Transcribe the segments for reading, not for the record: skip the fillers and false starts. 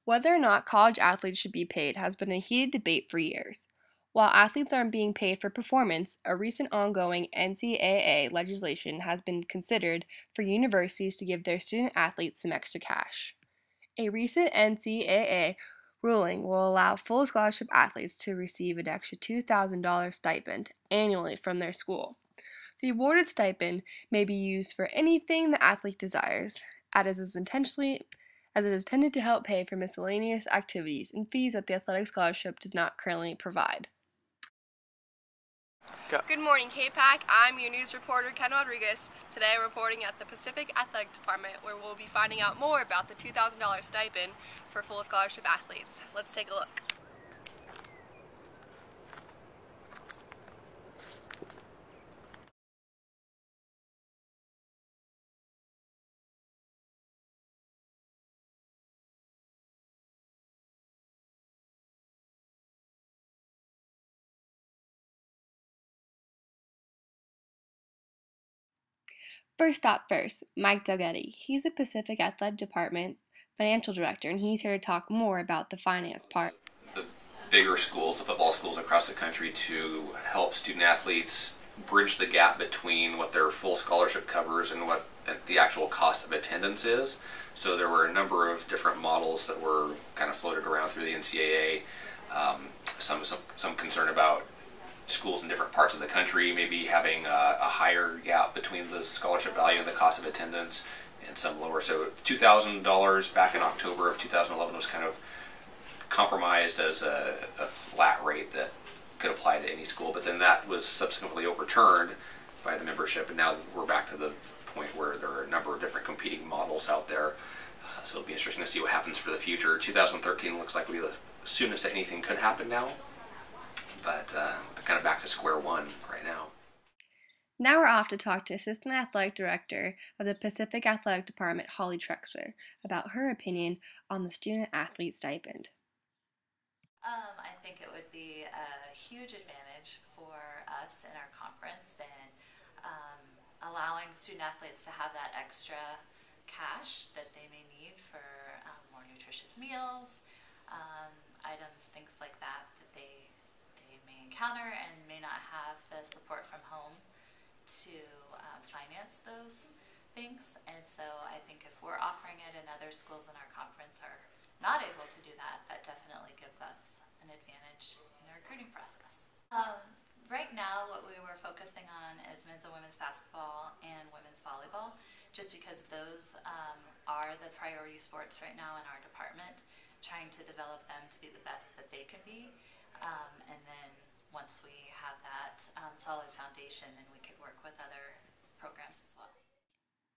Whether or not college athletes should be paid has been a heated debate for years. While athletes aren't being paid for performance, a recent ongoing NCAA legislation has been considered for universities to give their student athletes some extra cash. A recent NCAA ruling will allow full scholarship athletes to receive an extra $2,000 stipend annually from their school. The awarded stipend may be used for anything the athlete desires, as it is intended to help pay for miscellaneous activities and fees that the athletic scholarship does not currently provide. Go. Good morning, K-PAC. I'm your news reporter, Kendall. Today I'm reporting at the Pacific Athletic Department, where we'll be finding out more about the $2,000 stipend for full scholarship athletes. Let's take a look. First stop first, Mike Delgetti. He's the Pacific Athletic Department's financial director, and he's here to talk more about the finance part. The bigger schools, the football schools across the country, to help student athletes bridge the gap between what their full scholarship covers and what the actual cost of attendance is. So there were a number of different models that were kind of floated around through the NCAA. Some concern about schools in different parts of the country maybe having a higher gap between the scholarship value and the cost of attendance, and some lower. So $2,000 back in October of 2011 was kind of compromised as a flat rate that could apply to any school, but then that was subsequently overturned by the membership, and now we're back to the point where there are a number of different competing models out there. So it'll be interesting to see what happens for the future. 2013 looks like will be the soonest that anything could happen now, but kind of back to square one right now. Now we're off to talk to Assistant Athletic Director of the Pacific Athletic Department, Holly Trexler, about her opinion on the student athlete stipend. I think it would be a huge advantage for us in our conference, and allowing student athletes to have that extra cash that they may need for more nutritious meals, items, things like that they may encounter and may not have the support from home to finance those things. And so I think if we're offering it and other schools in our conference are not able to do that, that definitely gives us an advantage in the recruiting process. Right now what we were focusing on is men's and women's basketball and women's volleyball, just because those are the priority sports right now in our department, trying to develop them to be the best that they can be. And then once we have that solid foundation, then we could work with other programs as well.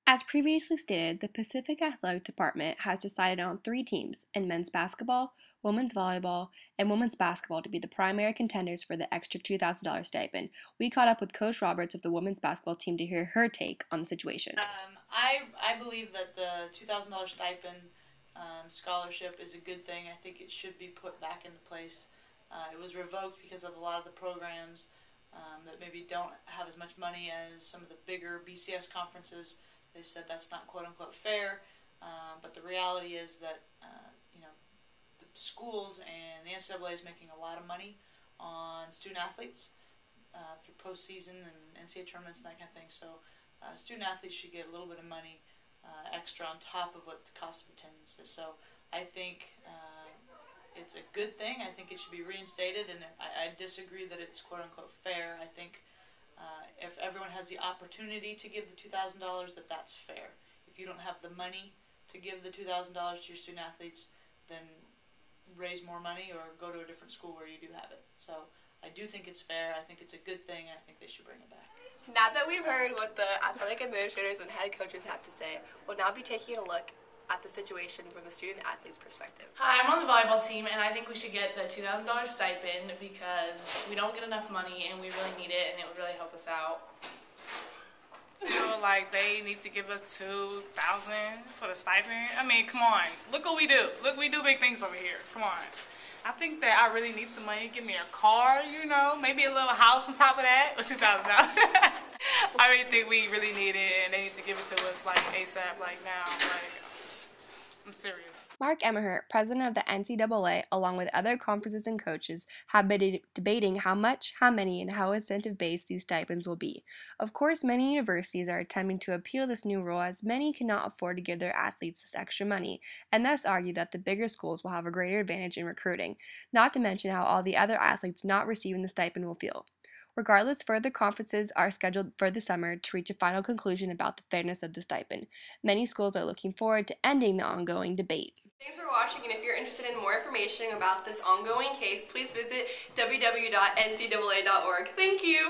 As previously stated, the Pacific Athletic Department has decided on 3 teams in men's basketball, women's volleyball, and women's basketball to be the primary contenders for the extra $2,000 stipend. We caught up with Coach Roberts of the women's basketball team to hear her take on the situation. I believe that the $2,000 stipend scholarship is a good thing. I think it should be put back into place. It was revoked because of a lot of the programs that maybe don't have as much money as some of the bigger BCS conferences. They said that's not quote-unquote fair, but the reality is that the schools and the NCAA is making a lot of money on student athletes through postseason and NCAA tournaments and that kind of thing. So student athletes should get a little bit of money extra on top of what the cost of attendance is. So I think it's a good thing. I think it should be reinstated, and I disagree that it's quote-unquote fair. I think if everyone has the opportunity to give the $2,000, that's fair. If you don't have the money to give the $2,000 to your student athletes, then raise more money or go to a different school where you do have it. So I do think it's fair. I think it's a good thing, and I think they should bring it back. Now that we've heard what the athletic administrators and head coaches have to say, we'll now be taking a look at the situation from the student athlete's perspective. Hi, I'm on the volleyball team, and I think we should get the $2,000 stipend because we don't get enough money and we really need it, and it would really help us out. Like they need to give us $2,000 for the stipend. I mean, come on, look what we do. Look, we do big things over here. Come on. I think that I really need the money. Give me a car, maybe a little house on top of that, or $2,000. I really think we really need it, and they need to give it to us like ASAP, like now. Like, I'm serious. Mark Emmerhart, president of the NCAA, along with other conferences and coaches, have been debating how much, how many, and how incentive-based these stipends will be. Of course, many universities are attempting to appeal this new rule as many cannot afford to give their athletes this extra money, and thus argue that the bigger schools will have a greater advantage in recruiting, not to mention how all the other athletes not receiving the stipend will feel. Regardless, further conferences are scheduled for the summer to reach a final conclusion about the fairness of the stipend. Many schools are looking forward to ending the ongoing debate. Thanks for watching, and if you're interested in more information about this ongoing case, please visit www.ncaa.org. Thank you!